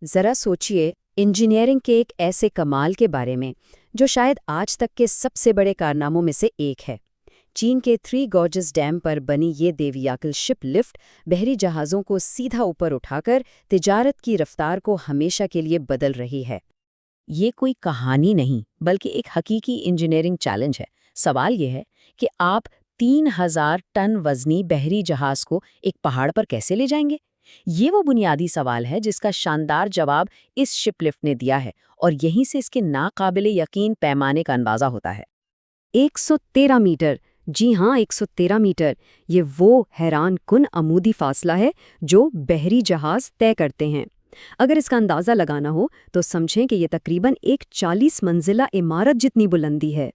ذرا سوچئے انجینئرنگ کے ایک ایسے کمال کے بارے میں جو شاید آج تک کے سب سے بڑے کارناموں میں سے ایک ہے۔ چین کے تھری گورجز ڈیم پر بنی یہ دیویاکل شپ لفٹ بحری جہازوں کو سیدھا اوپر اٹھا کر تجارت کی رفتار کو ہمیشہ کے لیے بدل رہی ہے۔ یہ کوئی کہانی نہیں بلکہ ایک حقیقی انجینئرنگ چیلنج ہے۔ سوال یہ ہے کہ آپ 3000 ٹن وزنی بحری جہاز کو ایک پہاڑ پر کیسے لے جائیں گے؟ یہ وہ بنیادی سوال ہے جس کا شاندار جواب اس شپ لفٹ نے دیا ہے، اور یہیں سے اس کے ناقابل یقین پیمانے کا اندازہ ہوتا ہے۔ 113 میٹر، جی ہاں 113 میٹر، یہ وہ حیران کن عمودی فاصلہ ہے جو بحری جہاز طے کرتے ہیں۔ اگر اس کا اندازہ لگانا ہو تو سمجھیں کہ یہ تقریباً ایک 40 منزلہ عمارت جتنی بلندی ہے۔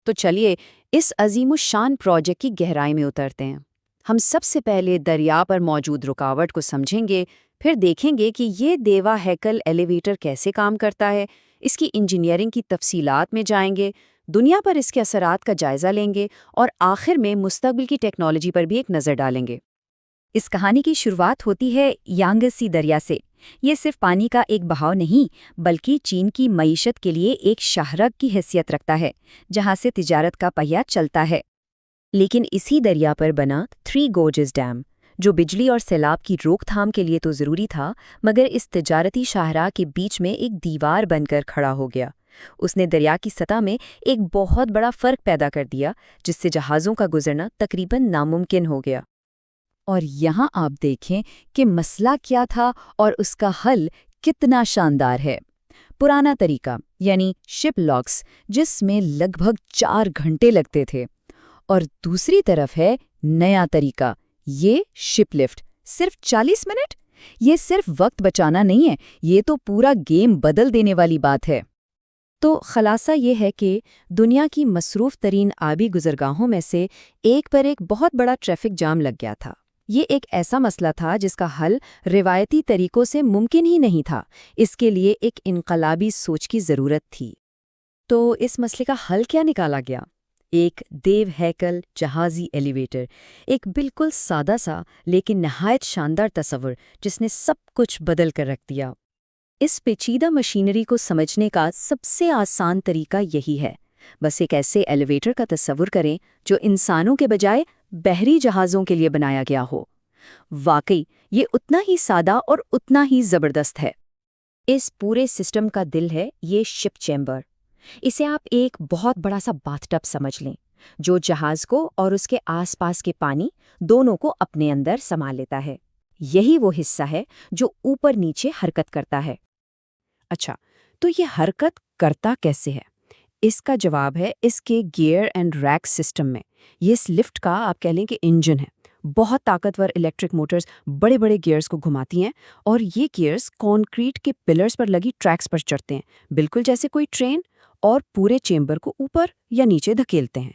تو چلیے اس عظیم الشان پروجیکٹ کی گہرائی میں اترتے ہیں۔ ہم سب سے پہلے دریا پر موجود رکاوٹ کو سمجھیں گے، پھر دیکھیں گے کہ یہ دیوا ہیکل ایلیویٹر کیسے کام کرتا ہے، اس کی انجینئرنگ کی تفصیلات میں جائیں گے، دنیا پر اس کے اثرات کا جائزہ لیں گے، اور آخر میں مستقبل کی ٹیکنالوجی پر بھی ایک نظر ڈالیں گے۔ اس کہانی کی شروعات ہوتی ہے یانگسی دریا سے۔ یہ صرف پانی کا ایک بہاؤ نہیں بلکہ چین کی معیشت کے لیے ایک شاہراہ کی حیثیت رکھتا ہے، جہاں سے تجارت کا پہیہ چلتا ہے۔ لیکن اسی دریا پر بنا تھری گورجز ڈیم، جو بجلی اور سیلاب کی روک تھام کے لیے تو ضروری تھا، مگر اس تجارتی شاہراہ کے بیچ میں ایک دیوار بن کر کھڑا ہو گیا۔ اس نے دریا کی سطح میں ایک بہت بڑا فرق پیدا کر دیا، جس سے جہازوں کا گزرنا تقریباً ناممکن ہو گیا۔ اور یہاں آپ دیکھیں کہ مسئلہ کیا تھا اور اس کا حل کتنا شاندار ہے۔ پرانا طریقہ یعنی شپ لاکس، جس میں لگ بھگ 4 گھنٹے لگتے تھے، اور دوسری طرف ہے نیا طریقہ، یہ شپ لفٹ، صرف 40 منٹ۔ یہ صرف وقت بچانا نہیں ہے، یہ تو پورا گیم بدل دینے والی بات ہے۔ تو خلاصہ یہ ہے کہ دنیا کی مصروف ترین آبی گزرگاہوں میں سے ایک پر ایک بہت بڑا ٹریفک جام لگ گیا تھا۔ یہ ایک ایسا مسئلہ تھا جس کا حل روایتی طریقوں سے ممکن ہی نہیں تھا، اس کے لیے ایک انقلابی سوچ کی ضرورت تھی۔ تو اس مسئلے کا حل کیا نکالا گیا؟ ایک دیو ہیکل جہازی ایلیویٹر، ایک بالکل سادہ سا لیکن نہایت شاندار تصور جس نے سب کچھ بدل کر رکھ دیا۔ اس پیچیدہ مشینری کو سمجھنے کا سب سے آسان طریقہ یہی ہے، بس ایک ایسے ایلیویٹر کا تصور کریں جو انسانوں کے بجائے بحری جہازوں کے لیے بنایا گیا ہو۔ واقعی یہ اتنا ہی سادہ اور اتنا ہی زبردست ہے۔ اس پورے سسٹم کا دل ہے یہ شپ چیمبر۔ اسے آپ ایک بہت بڑا سا باتھ ٹب سمجھ لیں، جو جہاز کو اور اس کے آس پاس کے پانی دونوں کو اپنے اندر سما لیتا ہے۔ یہی وہ حصہ ہے جو اوپر نیچے حرکت کرتا ہے۔ اچھا، تو یہ حرکت کرتا کیسے ہے؟ اس کا جواب ہے اس کے گیئر اینڈ ریک سسٹم میں۔ یہ اس لفٹ کا آپ کہہ لیں کہ انجن ہے۔ بہت طاقتور الیکٹرک موٹرز بڑے بڑے گیئرز کو گھماتی ہیں، اور یہ گیئرز کانکریٹ کے پلرز پر لگی ٹریکس پر چڑھتے ہیں، بالکل جیسے کوئی ٹرین، اور پورے چیمبر کو اوپر یا نیچے دھکیلتے ہیں۔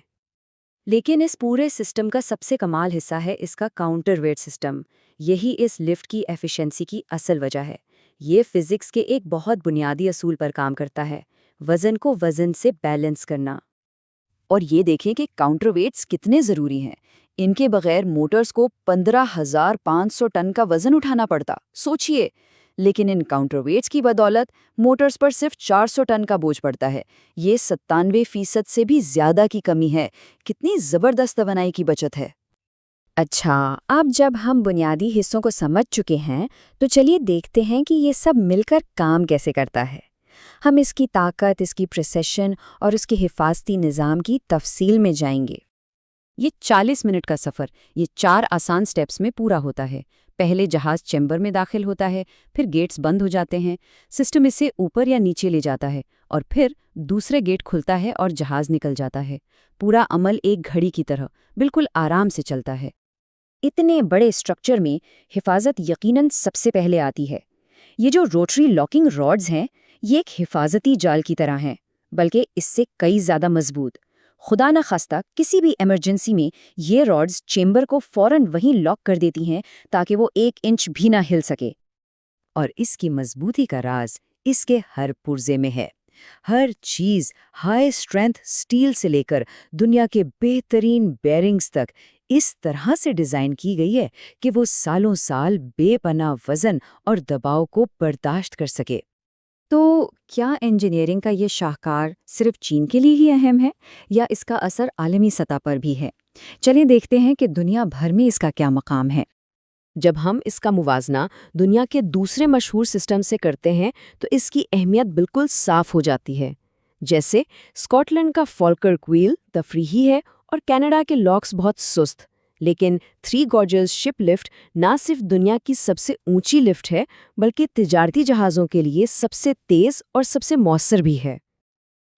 لیکن اس پورے سسٹم کا سب سے کمال حصہ ہے اس کا کاؤنٹر ویٹ سسٹم۔ یہی اس لفٹ کی ایفیشنسی کی اصل وجہ ہے۔ یہ فزکس کے ایک بہت بنیادی اصول پر کام کرتا ہے، وزن کو وزن سے بیلنس کرنا۔ اور یہ دیکھیں کہ کاؤنٹر ویٹس کتنے ضروری ہیں۔ ان کے بغیر موٹرز کو 15,500 ٹن کا وزن اٹھانا پڑتا، سوچئے۔ لیکن ان کاؤنٹر ویٹس کی بدولت موٹرز پر صرف 400 ٹن کا بوجھ پڑتا ہے۔ یہ 97% سے بھی زیادہ کی کمی ہے۔ کتنی زبردست توانائی کی بچت ہے۔ اچھا، اب جب ہم بنیادی حصوں کو سمجھ چکے ہیں تو چلیے دیکھتے ہیں کہ یہ سب مل کر کام کیسے کرتا ہے۔ ہم اس کی طاقت، اس کی پریسیشن اور اس کے حفاظتی نظام کی تفصیل میں جائیں گے۔ یہ 40 منٹ کا سفر یہ 4 آسان سٹیپس میں پورا ہوتا ہے۔ پہلے جہاز چیمبر میں داخل ہوتا ہے، پھر گیٹس بند ہو جاتے ہیں، سسٹم اسے اوپر یا نیچے لے جاتا ہے، اور پھر دوسرے گیٹ کھلتا ہے اور جہاز نکل جاتا ہے۔ پورا عمل ایک گھڑی کی طرح بالکل آرام سے چلتا ہے۔ اتنے بڑے اسٹرکچر میں حفاظت یقیناً سب سے پہلے آتی ہے۔ یہ جو روٹری لاکنگ راڈز ہیں، یہ ایک حفاظتی جال کی طرح ہیں، بلکہ اس سے کئی زیادہ مضبوط۔ خدا نخواستہ کسی بھی ایمرجنسی میں یہ راڈز چیمبر کو فوراً وہیں لاک کر دیتی ہیں تاکہ وہ 1 انچ بھی نہ ہل سکے۔ اور اس کی مضبوطی کا راز اس کے ہر پرزے میں ہے۔ ہر چیز ہائی اسٹرینتھ سٹیل سے لے کر دنیا کے بہترین بیرنگز تک اس طرح سے ڈیزائن کی گئی ہے کہ وہ سالوں سال بے پناہ وزن اور دباؤ کو برداشت کر سکے۔ تو کیا انجینئرنگ کا یہ شاہکار صرف چین کے لیے ہی اہم ہے یا اس کا اثر عالمی سطح پر بھی ہے؟ چلیں دیکھتے ہیں کہ دنیا بھر میں اس کا کیا مقام ہے۔ جب ہم اس کا موازنہ دنیا کے دوسرے مشہور سسٹم سے کرتے ہیں تو اس کی اہمیت بالکل صاف ہو جاتی ہے۔ جیسے اسکاٹ لینڈ کا فالکرک وہیل تفریحی ہے اور کینیڈا کے لاکس بہت سست، لیکن تھری گارجز شپ لفٹ نہ صرف دنیا کی سب سے اونچی لفٹ ہے بلکہ تجارتی جہازوں کے لیے سب سے تیز اور سب سے مؤثر بھی ہے۔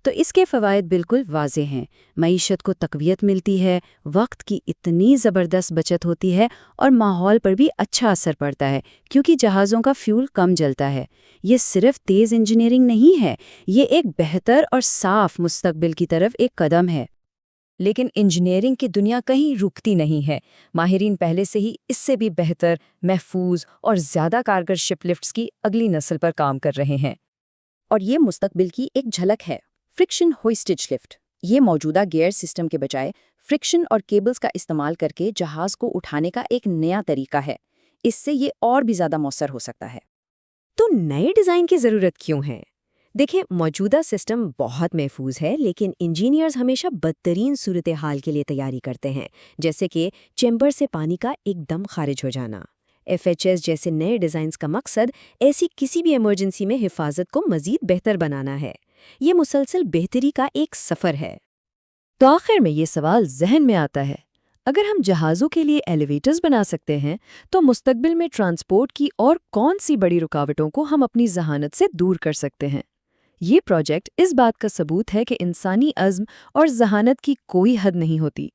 تو اس کے فوائد بالکل واضح ہیں۔ معیشت کو تقویت ملتی ہے، وقت کی اتنی زبردست بچت ہوتی ہے اور ماحول پر بھی اچھا اثر پڑتا ہے کیونکہ جہازوں کا فیول کم جلتا ہے۔ یہ صرف تیز انجینئرنگ نہیں ہے، یہ ایک بہتر اور صاف مستقبل کی طرف ایک قدم ہے۔ لیکن انجینئرنگ کی دنیا کہیں رکتی نہیں ہے۔ ماہرین پہلے سے ہی اس سے بھی بہتر، محفوظ اور زیادہ کارگر شپ لفٹس کی اگلی نسل پر کام کر رہے ہیں۔ اور یہ مستقبل کی ایک جھلک ہے۔ فرکشن ہوئسٹڈ لفٹ یہ موجودہ گیئر سسٹم کے بجائے فرکشن اور کیبلز کا استعمال کر کے جہاز کو اٹھانے کا ایک نیا طریقہ ہے۔ اس سے یہ اور بھی زیادہ مؤثر ہو سکتا ہے۔ تو نئے ڈیزائن کی ضرورت کیوں ہے؟ دیکھیں، موجودہ سسٹم بہت محفوظ ہے، لیکن انجینئرز ہمیشہ بدترین صورتحال کے لیے تیاری کرتے ہیں، جیسے کہ چیمبر سے پانی کا ایک دم خارج ہو جانا۔ FHS جیسے نئے ڈیزائنز کا مقصد ایسی کسی بھی ایمرجنسی میں حفاظت کو مزید بہتر بنانا ہے۔ یہ مسلسل بہتری کا ایک سفر ہے۔ تو آخر میں یہ سوال ذہن میں آتا ہے، اگر ہم جہازوں کے لیے ایلیویٹرز بنا سکتے ہیں تو مستقبل میں ٹرانسپورٹ کی اور کون سی بڑی رکاوٹوں کو ہم اپنی ذہانت سے دور کر سکتے ہیں؟ یہ پروجیکٹ اس بات کا ثبوت ہے کہ انسانی عزم اور ذہانت کی کوئی حد نہیں ہوتی۔